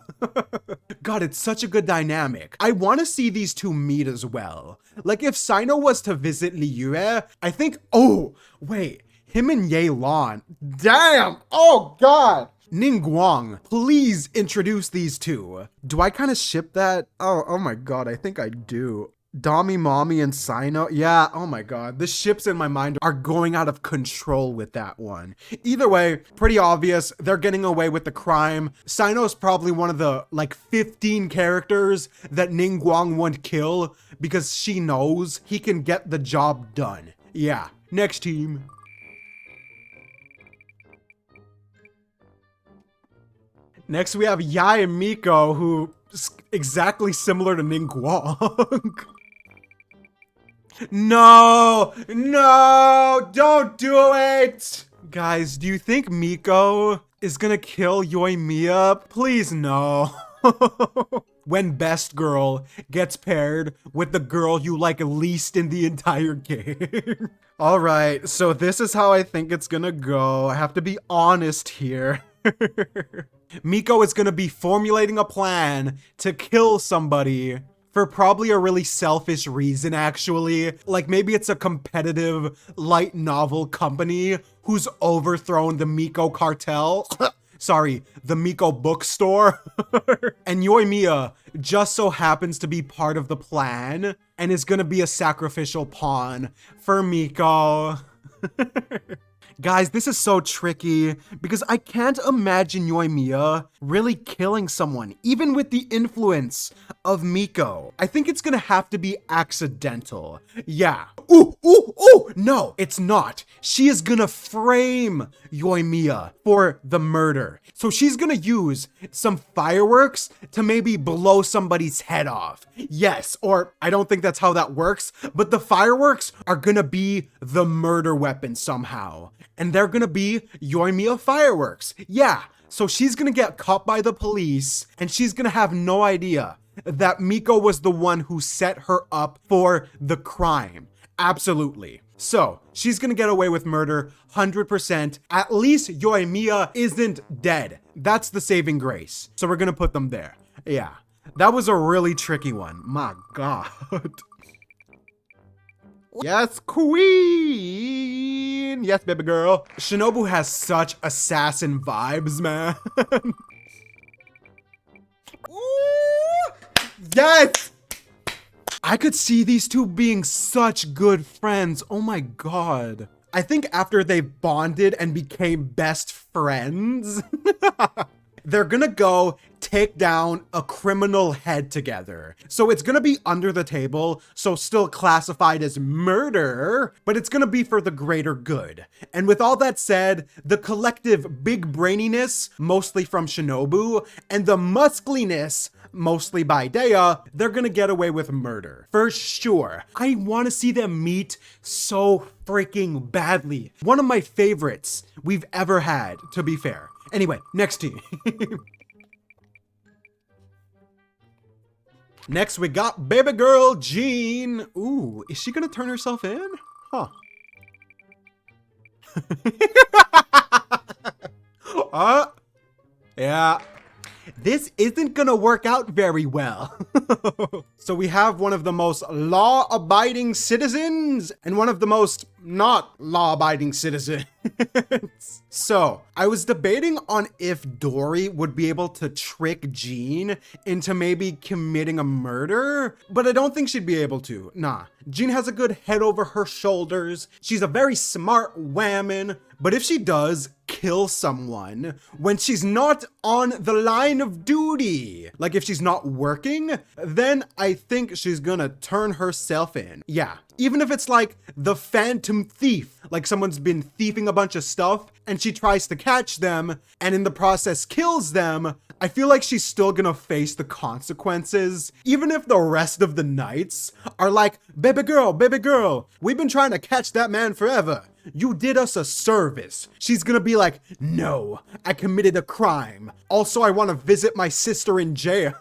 God, it's such a good dynamic. I want to see these two meet as well. Like if Cyno was to visit Liyue, I think, oh, wait, him and Yelan. Damn, oh God. Ningguang, please introduce these two. Do I kind of ship that? Oh my God, I think I do. Dami, Mommy, and Cyno. Yeah, oh my God. The ships in my mind are going out of control with that one. Either way, pretty obvious. They're getting away with the crime. Cyno's probably one of the like 15 characters that Ningguang won't kill because she knows he can get the job done. Yeah, next team. Next we have Yae Miko, who is exactly similar to Ningguang. No, don't do it! Guys, do you think Miko is gonna kill Yoimiya? Please no. When best girl gets paired with the girl you like least in the entire game. All right, so this is how I think it's gonna go. I have to be honest here. Miko is gonna be formulating a plan to kill somebody for probably a really selfish reason, actually. Like maybe it's a competitive light novel company who's overthrown the Miko cartel. Sorry, the Miko bookstore. And Yoimiya just so happens to be part of the plan and is gonna be a sacrificial pawn for Miko. Guys, this is so tricky because I can't imagine Yoimiya really killing someone, even with the influence of Miko. I think it's gonna have to be accidental. Yeah. Ooh, no, it's not. She is gonna frame Yoimiya for the murder. So she's gonna use some fireworks to maybe blow somebody's head off. Yes, or I don't think that's how that works, but the fireworks are gonna be the murder weapon somehow. And they're gonna be Yoimiya fireworks. Yeah, so she's gonna get caught by the police and she's gonna have no idea that Miko was the one who set her up for the crime. Absolutely. So she's gonna get away with murder 100%. At least Yoimiya isn't dead. That's the saving grace. So we're gonna put them there. Yeah, that was a really tricky one. My God. Yes, queen! Yes, baby girl. Shinobu has such assassin vibes, man. Ooh, yes! I could see these two being such good friends. Oh my God. I think after they bonded and became best friends, they're gonna go take down a criminal head together. So it's gonna be under the table, so still classified as murder, but it's gonna be for the greater good. And with all that said, the collective big braininess, mostly from Shinobu, and the muscliness, mostly by Dehya, they're gonna get away with murder. For sure. I wanna see them meet so freaking badly. One of my favorites we've ever had, to be fair. Anyway, next team. Next, we got baby girl Jean. Ooh, is she gonna turn herself in? Huh. Yeah. This isn't gonna work out very well. So we have one of the most law-abiding citizens and one of the most not law-abiding citizens. So I was debating on if Dory would be able to trick Jean into maybe committing a murder, but I don't think she'd be able to. Nah, Jean has a good head over her shoulders. She's a very smart whammon, but if she does kill someone when she's not on the line of duty, like if she's not working, then I think she's gonna turn herself in. Yeah, even if it's like the Phantom Thief, like someone's been thieving a bunch of stuff and she tries to catch them and in the process kills them, I feel like she's still gonna face the consequences, even if the rest of the knights are like, baby girl, we've been trying to catch that man forever. You did us a service. She's gonna be like, no, I committed a crime. Also, I want to visit my sister in jail.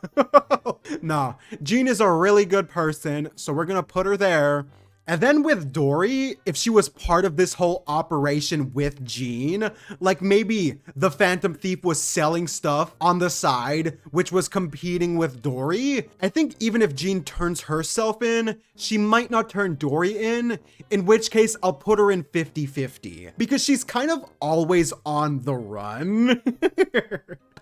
Nah, Jean is a really good person, so we're gonna put her there. And then with Dory, if she was part of this whole operation with Jean, like maybe the Phantom Thief was selling stuff on the side, which was competing with Dory, I think even if Jean turns herself in, she might not turn Dory in which case I'll put her in 50-50, because she's kind of always on the run.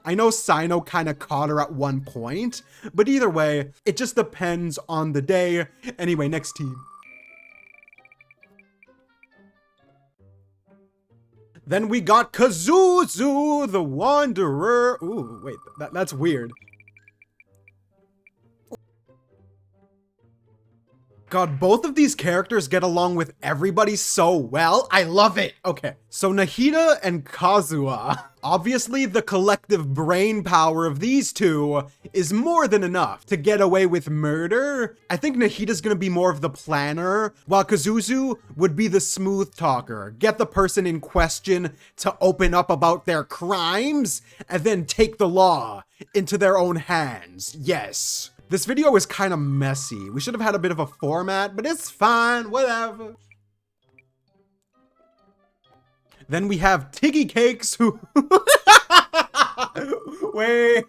I know Cyno kind of caught her at one point, but either way, it just depends on the day. Anyway, next team. Then we got Kazuzu, the Wanderer. Ooh, wait, that's weird. God, both of these characters get along with everybody so well. I love it. Okay, so Nahida and Kazuha. Obviously, the collective brain power of these two is more than enough to get away with murder. I think Nahida's gonna be more of the planner, while Kazuzu would be the smooth talker. Get the person in question to open up about their crimes, and then take the law into their own hands. Yes. This video is kind of messy. We should have had a bit of a format, but it's fine, whatever. Then we have Tiggy Cakes who... Wait.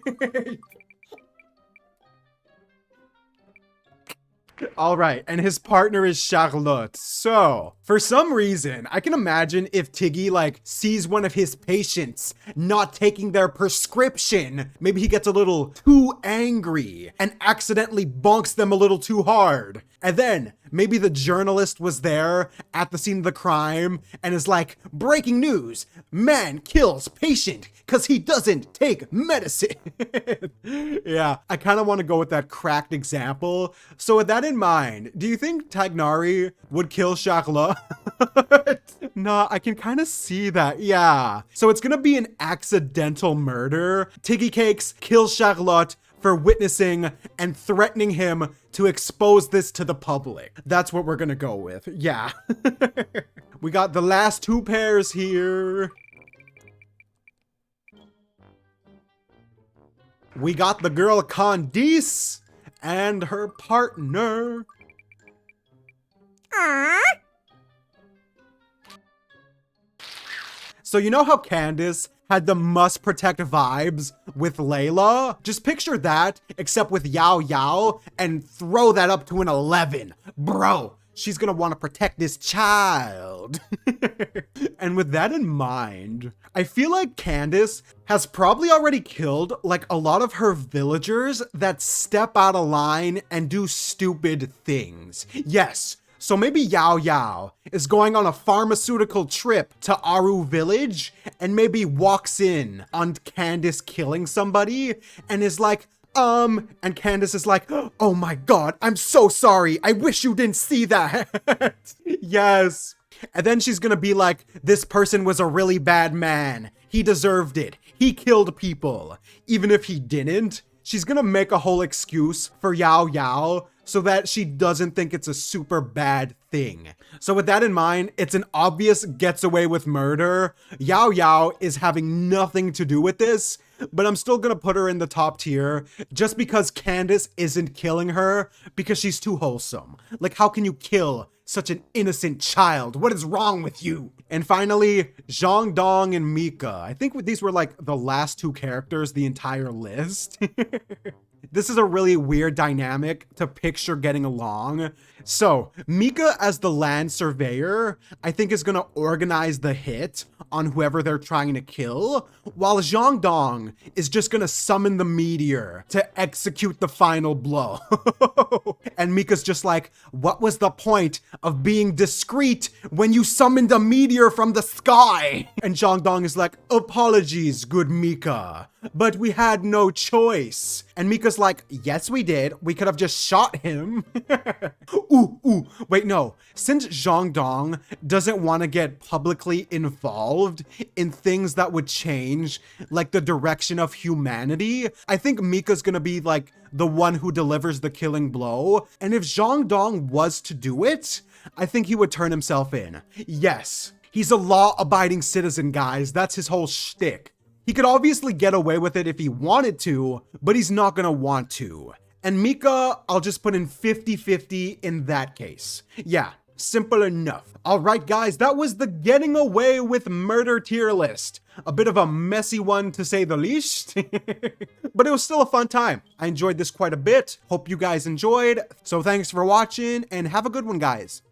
All right, and his partner is Charlotte. So, for some reason, I can imagine if Tiggy, like, sees one of his patients not taking their prescription, maybe he gets a little too angry and accidentally bonks them a little too hard. And then, maybe the journalist was there at the scene of the crime and is like, breaking news, man kills patient because he doesn't take medicine. Yeah, I kind of want to go with that cracked example. So with that in mind, do you think Tagnari would kill Charlotte? Nah, I can kind of see that, yeah. So it's gonna be an accidental murder. Tiggy Cakes kills Charlotte for witnessing and threatening him to expose this to the public. That's what we're gonna go with, yeah. We got the last two pairs here. We got the girl Candice and her partner. Aww. So you know how Candice had the must protect vibes with Layla? Just picture that, except with Yao Yao, and throw that up to an 11. Bro, she's gonna want to protect this child. And with that in mind, I feel like Candice has probably already killed like a lot of her villagers that step out of line and do stupid things. Yes. So maybe Yao Yao is going on a pharmaceutical trip to Aru village and maybe walks in on Candice killing somebody and is like, and Candice is like, oh my god, I'm so sorry. I wish you didn't see that. Yes. And then she's gonna be like, this person was a really bad man. He deserved it. He killed people. Even if he didn't, she's gonna make a whole excuse for Yao Yao so that she doesn't think it's a super bad thing. So with that in mind, it's an obvious gets away with murder. Yao Yao is having nothing to do with this, but I'm still gonna put her in the top tier just because Candice isn't killing her because she's too wholesome. Like, how can you kill such an innocent child? What is wrong with you? And finally, Zhang Dong and Mika. I think these were like the last two characters, the entire list. This is a really weird dynamic to picture getting along. So, Mika as the land surveyor, I think is gonna organize the hit on whoever they're trying to kill, while Zhang Dong is just gonna summon the meteor to execute the final blow. And Mika's just like, what was the point of being discreet when you summoned a meteor from the sky? And Zhang Dong is like, apologies, good Mika, but we had no choice. And Mika's like, yes, we did. We could have just shot him. Wait, no. Since Zhang Dong doesn't want to get publicly involved in things that would change, like, the direction of humanity, I think Mika's gonna be, like, the one who delivers the killing blow. And if Zhang Dong was to do it, I think he would turn himself in. Yes. He's a law-abiding citizen, guys. That's his whole shtick. He could obviously get away with it if he wanted to, but he's not gonna want to. And Mika, I'll just put in 50-50 in that case. Yeah, simple enough. All right, guys, that was the getting away with murder tier list. A bit of a messy one to say the least, but it was still a fun time. I enjoyed this quite a bit. Hope you guys enjoyed. So thanks for watching and have a good one, guys.